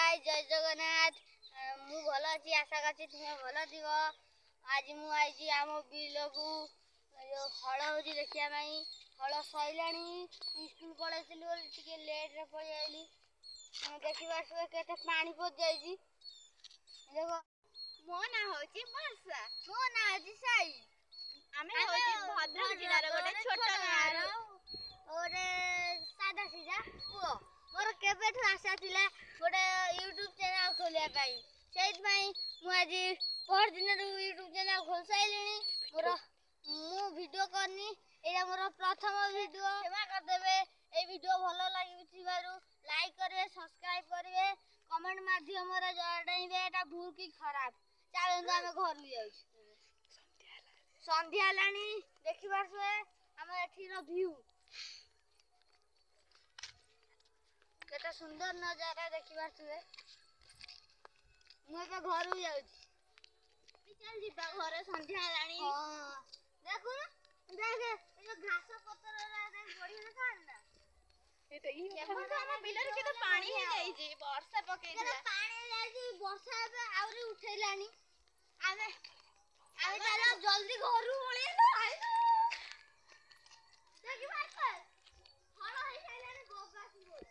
Guys जय जगन्नाथ मु भल अच्छी आशा करछि तुमे भल थिब। आज मु आइछि आम बिलकू जो हल होची देखिया पाई हल सइलाणी स्कूल पळैथिलु टिके लेट रे पळि आइली देखिबा से केते पानी पड़ जाईछि। देखो मो ना होची वर्षा मो ना होची साई आमे होची भद्रक जिल्ला रो गोटे छोट गाँव ओरे सादा सीधा पुओ मोर केबेठु आशा थिला गोटे यूट्यूब चैनल खोलिया पाई सेइत पाई मु आज पर दिन यूट्यूब चैनल खोल साइलिनी मोर मु वीडियो करनी एया मोर प्रथम वीडियो क्षमा कर देबे। ए वीडियो भलो लागिबारु लाइक करिवे सब्सक्राइब करिवे कमेंट माध्यम रे जणाइबे एटा भूल की खराब चलो आमे घर जाउ संध्या लानी देखिबार से हम एठी रो व्यू केते सुंदर नजारा देखिबार से मु ए घर जाउ चल जिबा घरे संध्या लानी। हां देखो देख ए जो घास पत्तर रे देख बढी न खान ना ए त ई हम बिलर के तो पानी हे जाई जे वर्षा पके दिला पानी जाई वर्षा बे आउरी उठैलानी आमे चलो जल्दी घर पळे ना देखि भाई पर हलो हे साइलानी गोगासी बोल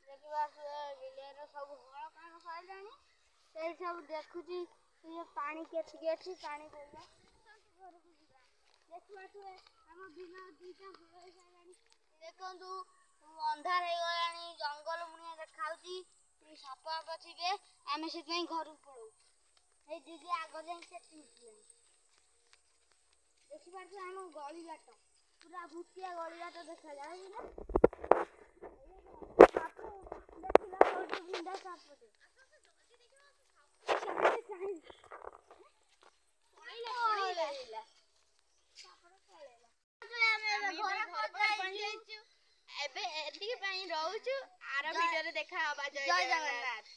देखिबा से बिलेर सब हल काम साइलानी से सब देखुची ये पानी केति गेठी पानी बोलला घर को जिबा देखिबा से हम बिना दीटा हल साइलानी देखंतु अंधार हे गलानी जंगल मुनिया देखाउची सापा पछिबे आमे सेतै घर पळौ ए दीदी आगो जाई सेति उठले देखिबा से हम गली बाट पूरा भूतिया गली बाट देखा जाय ना साप देखिला बहुत बिंदा साप दे एबे एतिके पई रहउछु आरो वीडियो रे देखा आबा जय जगन्नाथ।